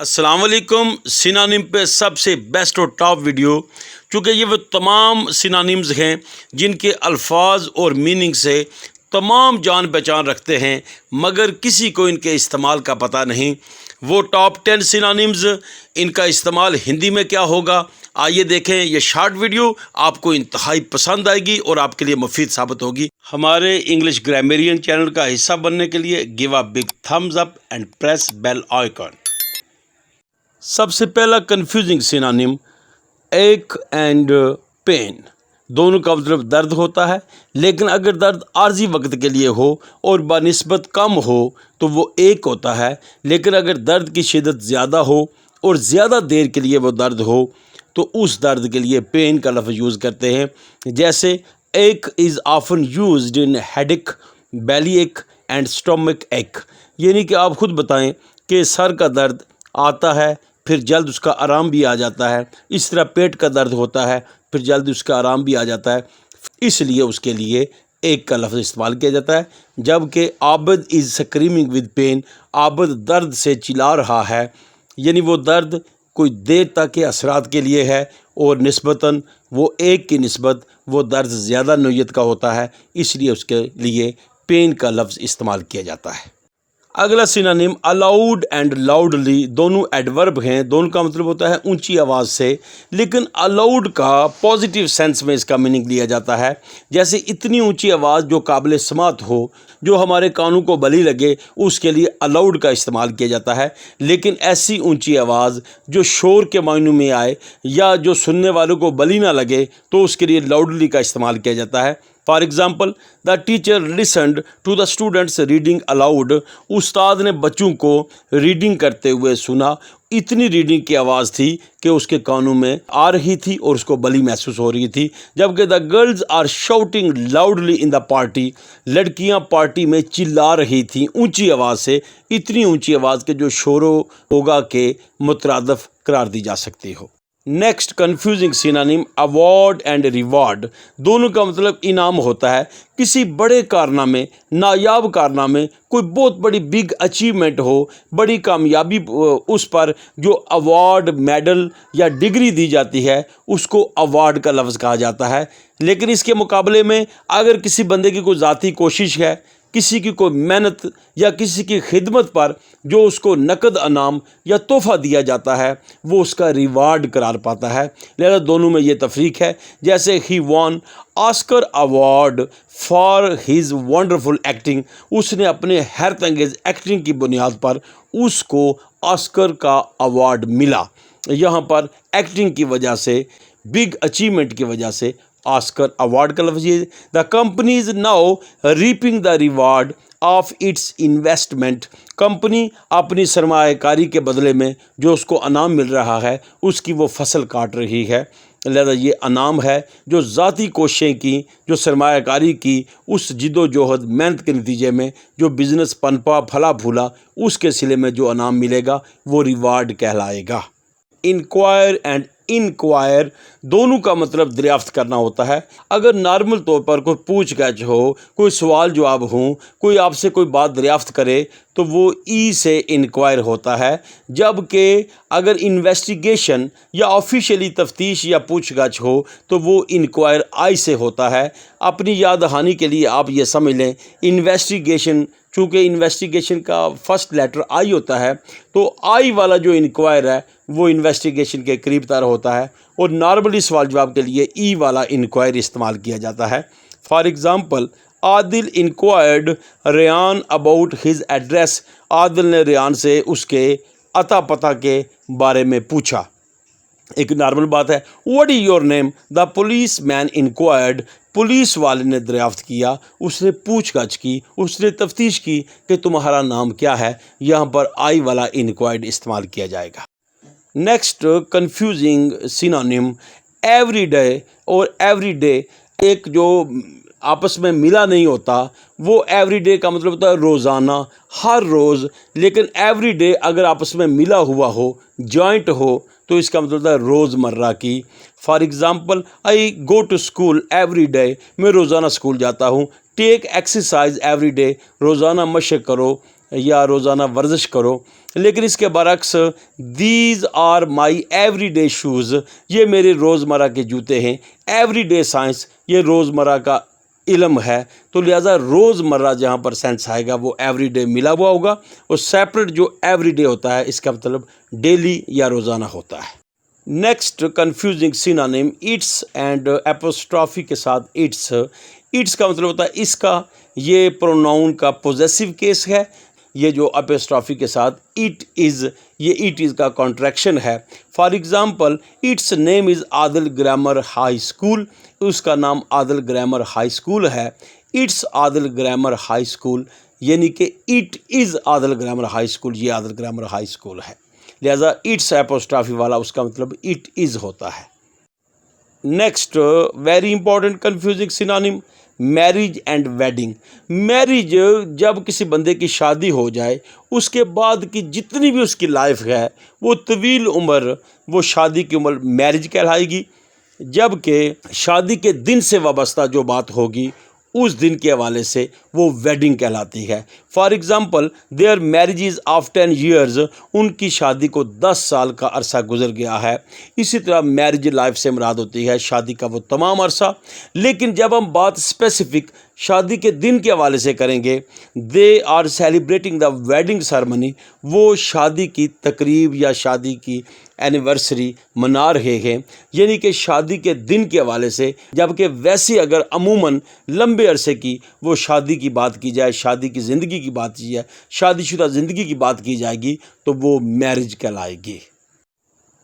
السلام علیکم۔ سینونیم پہ سب سے بیسٹ اور ٹاپ ویڈیو، چونکہ یہ وہ تمام سینونیمز ہیں جن کے الفاظ اور میننگ سے تمام جان پہچان رکھتے ہیں مگر کسی کو ان کے استعمال کا پتہ نہیں۔ وہ ٹاپ 10 سینونیمز، ان کا استعمال ہندی میں کیا ہوگا، آئیے دیکھیں۔ یہ شارٹ ویڈیو آپ کو انتہائی پسند آئے گی اور آپ کے لیے مفید ثابت ہوگی۔ ہمارے انگلش گرامیرین چینل کا حصہ بننے کے لیے give a big thumbs up and press bell icon. سب سے پہلا confusing synonym ache and pain, دونوں کا مطلب درد ہوتا ہے، لیکن اگر درد عارضی وقت کے لیے ہو اور بنسبت کم ہو تو وہ ایک ہوتا ہے، لیکن اگر درد کی شدت زیادہ ہو اور زیادہ دیر کے لیے وہ درد ہو تو اس درد کے لیے پین کا لفظ یوز کرتے ہیں۔ جیسے ایک is often used in headache, بیلی ایک اینڈ اسٹمک ایک، یعنی کہ آپ خود بتائیں کہ سر کا درد آتا ہے پھر جلد اس کا آرام بھی آ جاتا ہے، اس طرح پیٹ کا درد ہوتا ہے پھر جلد اس کا آرام بھی آ جاتا ہے، اس لیے اس کے لیے ایک کا لفظ استعمال کیا جاتا ہے۔ جبکہ عابد از اسکریمنگ ود پین، عابد درد سے چلا رہا ہے، یعنی وہ درد کوئی دیر تک کے اثرات کے لیے ہے اور نسبتاً وہ ایک کی نسبت وہ درد زیادہ نوعیت کا ہوتا ہے، اس لیے اس کے لیے پین کا لفظ استعمال کیا جاتا ہے۔ اگلا سینونیم الاؤڈ اینڈ لاؤڈلی، دونوں ایڈورب ہیں، دونوں کا مطلب ہوتا ہے اونچی آواز سے، لیکن الاؤڈ کا پازیٹیو سینس میں اس کا میننگ لیا جاتا ہے۔ جیسے اتنی اونچی آواز جو قابل سماعت ہو، جو ہمارے کانوں کو بلی لگے، اس کے لیے الاؤڈ کا استعمال کیا جاتا ہے۔ لیکن ایسی اونچی آواز جو شور کے معنوں میں آئے یا جو سننے والوں کو بلی نہ لگے تو اس کے لیے لاؤڈلی کا استعمال کیا جاتا ہے۔ For example, the teacher listened to the students reading aloud, استاد نے بچوں کو ریڈنگ کرتے ہوئے سنا، اتنی ریڈنگ کی آواز تھی کہ اس کے کانوں میں آ رہی تھی اور اس کو بلی محسوس ہو رہی تھی۔ جبکہ the girls are shouting loudly in the party, لڑکیاں پارٹی میں چلا رہی تھیں اونچی آواز سے، اتنی اونچی آواز کے جو شور و ہوگا کے مترادف قرار دی جا سکتی ہو۔ Next confusing synonym award and reward, دونوں کا مطلب انعام ہوتا ہے۔ کسی بڑے کارنامے، نایاب کارنامے، کوئی بہت بڑی بگ اچیومنٹ ہو، بڑی کامیابی اس پر جو ایوارڈ، میڈل یا ڈگری دی جاتی ہے، اس کو ایوارڈ کا لفظ کہا جاتا ہے۔ لیکن اس کے مقابلے میں اگر کسی بندے کی کوئی ذاتی کوشش ہے، کسی کی کوئی محنت یا کسی کی خدمت پر جو اس کو نقد انعام یا تحفہ دیا جاتا ہے، وہ اس کا ریوارڈ قرار پاتا ہے۔ لہذا دونوں میں یہ تفریق ہے۔ جیسے ہی won Oscar award for his wonderful acting, اس نے اپنے حیرت انگیز ایکٹنگ کی بنیاد پر اس کو آسکر کا ایوارڈ ملا۔ یہاں پر ایکٹنگ کی وجہ سے، بگ اچیومنٹ کی وجہ سے آسکر ایوارڈ کا لفظ یہ۔ The company is now reaping the reward of its investment, company اپنی سرمایہ کاری کے بدلے میں جو اس کو انعام مل رہا ہے اس کی وہ فصل کاٹ رہی ہے۔ لہذا یہ انعام ہے جو ذاتی کوششیں کی، جو سرمایہ کاری کی، اس جد و جہد محنت کے نتیجے میں جو بزنس پنپا پھلا پھولا، اس کے صلے میں جو انعام ملے گا وہ ریوارڈ کہلائے گا۔ انکوائر اینڈ انکوائر، دونوں کا مطلب دریافت کرنا ہوتا ہے۔ اگر نارمل طور پر کوئی پوچھ گچھ ہو، کوئی سوال جواب ہوں، کوئی آپ سے کوئی بات دریافت کرے تو وہ ای سے انکوائر ہوتا ہے۔ جبکہ اگر انویسٹیگیشن یا آفیشیلی تفتیش یا پوچھ گچھ ہو تو وہ انکوائر آئی سے ہوتا ہے۔ اپنی یاد دہانی کے لیے آپ یہ سمجھ لیں، انویسٹیگیشن، چونکہ انویسٹیگیشن کا فرسٹ لیٹر آئی ہوتا ہے تو آئی والا جو انکوائر ہے وہ انویسٹیگیشن کے قریب تر ہوتا ہے، اور نارملی سوال جواب کے لیے ای والا انکوائر استعمال کیا جاتا ہے۔ For example, Adil inquired Ryan about his address, Adil نے ریان سے اس کے عطا پتہ کے بارے میں پوچھا۔ ایک نارمل بات ہے۔ What is your name, the policeman inquired, police والے نے دریافت کیا، اس نے پوچھ گچھ کی، اس نے تفتیش کی کہ تمہارا نام کیا ہے۔ یہاں پر آئی والا انکوائرڈ استعمال کیا جائے گا۔ Next confusing synonym everyday اور ایوری ڈے، ایک جو آپس میں ملا نہیں ہوتا، وہ ایوری ڈے کا مطلب ہوتا ہے روزانہ، ہر روز، لیکن ایوری ڈے اگر آپس میں ملا ہوا ہو، جوائنٹ ہو، تو اس کا مطلب ہوتا ہے روز مرہ کی۔ For example, I go to school every day, میں روزانہ اسکول جاتا ہوں۔ ٹیک ایکسرسائز ایوری ڈے، روزانہ مشق کرو۔ یا روزانہ ورزش کرو، لیکن اس کے برعکس these are my everyday shoes, یہ میرے روزمرہ کے جوتے ہیں. ایوری ڈے سائنس، یہ روزمرہ کا علم ہے، تو لہٰذا روزمرہ جہاں پر سینس آئے گا وہ ایوری ڈے ملا ہوا ہوگا، اور سیپریٹ جو ایوری ڈے ہوتا ہے اس کا مطلب ڈیلی یا روزانہ ہوتا ہے. Next confusing synonym its and apostrophe کے ساتھ ایٹس. ایٹس کا مطلب ہوتا ہے اس کا، یہ پروناؤن کا پوزیسو کیس ہے. یہ جو اپوسٹرافی کے ساتھ اٹ از، یہ اٹ از کا کانٹریکشن ہے. For example its name is Adil grammar high school, اس کا نام عادل گرامر ہائی اسکول ہے. It's Adil grammar high school, یعنی کہ it is Adil grammar high school, یہ عادل گرامر ہائی اسکول ہے. لہٰذا اٹس اپوسٹرافی والا اس کا مطلب اٹ از ہوتا ہے. Next very important confusing synonym marriage and wedding. Marriage جب کسی بندے کی شادی ہو جائے، اس کے بعد کی جتنی بھی اس کی لائف ہے وہ طویل عمر، وہ شادی کی عمر میریج کہلائے گی، جبکہ شادی کے دن سے وابستہ جو بات ہوگی اس دن کے حوالے سے وہ ویڈنگ کہلاتی ہے. For example their marriages of 10 years، ان کی شادی کو 10 سال کا عرصہ گزر گیا ہے. اسی طرح میرج لائف سے مراد ہوتی ہے شادی کا وہ تمام عرصہ. لیکن جب ہم بات اسپیسیفک شادی کے دن کے حوالے سے کریں گے، they are celebrating the wedding ceremony, وہ شادی کی تقریب یا شادی کی اینیورسری منا رہے ہیں، یعنی کہ شادی کے دن کے حوالے سے. جبکہ ویسے اگر عموماً لمبے عرصے کی وہ شادی کی بات کی جائے، شادی کی زندگی کی بات کی جائے، شادی شدہ زندگی کی بات کی جائے گی تو وہ میرج کہلائے گی.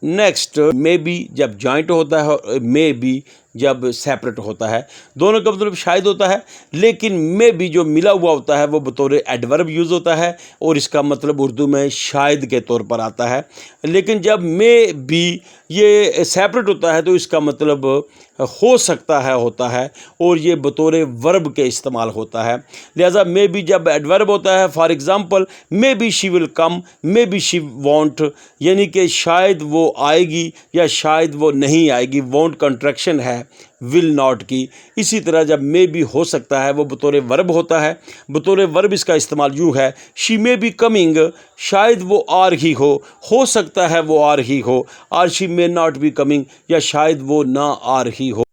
نیکسٹ مے بی جب جوائنٹ ہوتا ہے اور مے بی جب سیپریٹ ہوتا ہے، دونوں کا مطلب شاید ہوتا ہے. لیکن مے بی جو ملا ہوا ہوتا ہے وہ بطور ایڈورب یوز ہوتا ہے اور اس کا مطلب اردو میں شاید کے طور پر آتا ہے. لیکن جب مے بی یہ سیپریٹ ہوتا ہے تو اس کا مطلب ہو سکتا ہے ہوتا ہے، اور یہ بطور ورب کے استعمال ہوتا ہے. لہٰذا مے بی جب ایڈورب ہوتا ہے، for example maybe she will come, maybe she want, یعنی کہ شاید وہ آئے گی یا شاید وہ نہیں آئے گی. وانٹ کنٹریکشن ہے ول ناٹ کی. اسی طرح جب مے بی ہو سکتا ہے وہ بطور ورب ہوتا ہے. بطور ورب اس کا استعمال یوں ہے، شی مے بی کمنگ، شاید وہ آ رہی ہو سکتا ہے وہ آ رہی ہو، اور شی مے ناٹ بی کمنگ، یا شاید وہ نہ آ رہی ہو.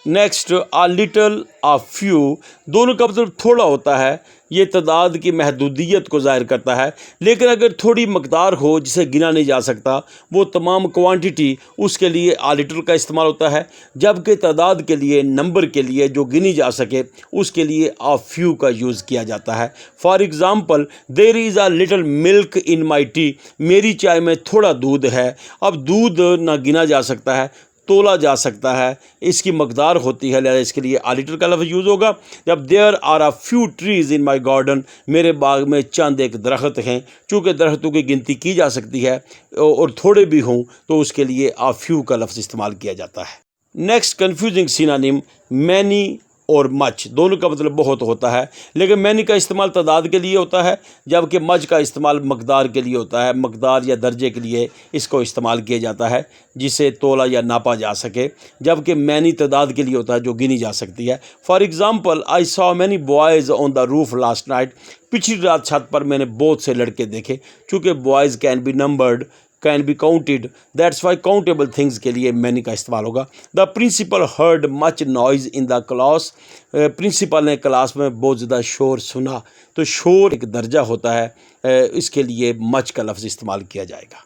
نیکسٹ آ لٹل آ فیو، دونوں کا مطلب تھوڑا ہوتا ہے. یہ تعداد کی محدودیت کو ظاہر کرتا ہے. لیکن اگر تھوڑی مقدار ہو جسے گنا نہیں جا سکتا، وہ تمام کوانٹٹی، اس کے لیے آ لٹل کا استعمال ہوتا ہے. جبکہ تعداد کے لیے، نمبر کے لیے جو گنی جا سکے، اس کے لیے آ فیو کا یوز کیا جاتا ہے. For example there is a little milk in my tea, میری چائے میں تھوڑا دودھ ہے. اب دودھ نہ گنا جا سکتا ہے، تولا جا سکتا ہے، اس کی مقدار ہوتی ہے، لہذا اس کے لیے آ لٹل کا لفظ یوز ہوگا. جب there are a few trees in my garden, میرے باغ میں چند ایک درخت ہیں، چونکہ درختوں کی گنتی کی جا سکتی ہے اور تھوڑے بھی ہوں تو اس کے لیے آ فیو کا لفظ استعمال کیا جاتا ہے. نیکسٹ کنفیوزنگ سینونیم مینی اور مچ، دونوں کا مطلب بہت ہوتا ہے. لیکن مینی کا استعمال تعداد کے لیے ہوتا ہے، جبکہ مچ کا استعمال مقدار کے لیے ہوتا ہے. مقدار یا درجے کے لیے اس کو استعمال کیا جاتا ہے جسے تولا یا ناپا جا سکے. جبکہ مینی تعداد کے لیے ہوتا ہے جو گنی جا سکتی ہے. فار ایگزامپل آئی سا مینی بوائز آن دا روف لاسٹ نائٹ، پچھلی رات چھت پر میں نے بہت سے لڑکے دیکھے. چونکہ boys can be numbered, can be counted, that's why countable things کے لیے مینی کا استعمال ہوگا. The principal heard much noise in the class, principal نے کلاس میں بہت زیادہ شور سنا. تو شور ایک درجہ ہوتا ہے، اس کے لیے مچ کا لفظ استعمال کیا جائے گا.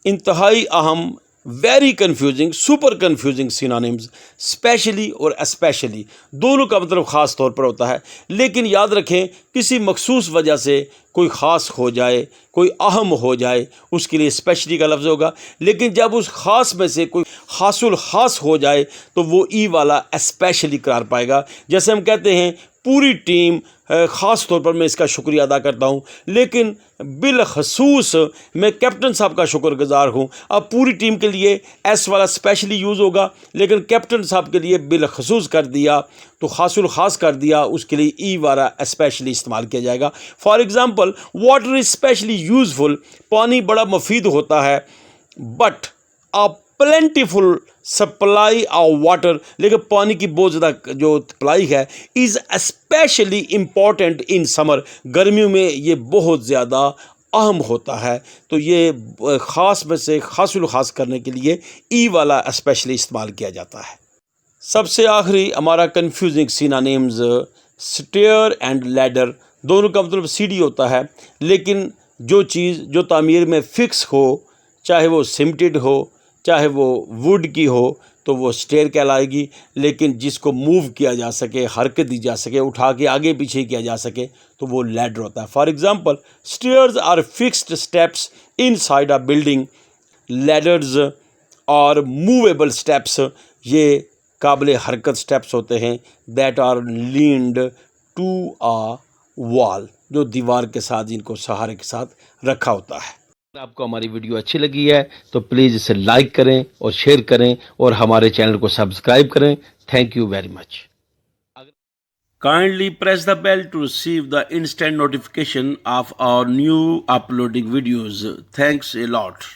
انتہائی اہم، very confusing, super confusing synonyms especially اور اسپیشلی، دونوں کا مطلب خاص طور پر ہوتا ہے. لیکن یاد رکھیں کسی مخصوص وجہ سے کوئی خاص ہو جائے، کوئی اہم ہو جائے، اس کے لیے اسپیشلی کا لفظ ہوگا. لیکن جب اس خاص میں سے کوئی خاص الخاص ہو جائے تو وہ ای والا اسپیشلی قرار پائے گا. جیسے ہم کہتے ہیں پوری ٹیم، خاص طور پر میں اس کا شکریہ ادا کرتا ہوں، لیکن بالخصوص میں کیپٹن صاحب کا شکر گزار ہوں. اب پوری ٹیم کے لیے ایس والا اسپیشلی یوز ہوگا، لیکن کیپٹن صاحب کے لیے بالخصوص کر دیا تو خاص الخاص کر دیا، اس کے لیے ای والا اسپیشلی استعمال کیا جائے گا. For example water is especially useful, پانی بڑا مفید ہوتا ہے. But plentiful supply of water, لیکن پانی کی بہت زیادہ جو سپلائی ہے is especially important in summer. گرمیوں میں یہ بہت زیادہ اہم ہوتا ہے. تو یہ خاص میں سے خاص الخاص کرنے کے لیے ای والا اسپیشلی استعمال کیا جاتا ہے. سب سے آخری ہمارا کنفیوزنگ سینانیمز اسٹیئر اینڈ لیڈر. دونوں کا مطلب سیڑھی ہوتا ہے، لیکن جو چیز جو تعمیر میں فکس ہو، چاہے وہ سمٹڈ ہو چاہے وہ ووڈ کی ہو تو وہ اسٹیئر کہلائے گی، لیکن جس کو موو کیا جا سکے، حرکت دی جا سکے، اٹھا کے آگے پیچھے کیا جا سکے تو وہ لیڈر ہوتا ہے. For example stairs are fixed steps inside a building. Ladders اور موویبل اسٹیپس یہ قابل حرکت اسٹیپس ہوتے ہیں. That are leant to a wall, جو دیوار کے ساتھ جن کو سہارے کے ساتھ رکھا ہوتا ہے. اگر آپ کو ہماری ویڈیو اچھی لگی ہے تو پلیز اسے لائک کریں اور شیئر کریں اور ہمارے چینل کو سبسکرائب کریں. Thank you very much. Kindly press the bell to receive the instant notification of our new uploading videos. Thanks a lot.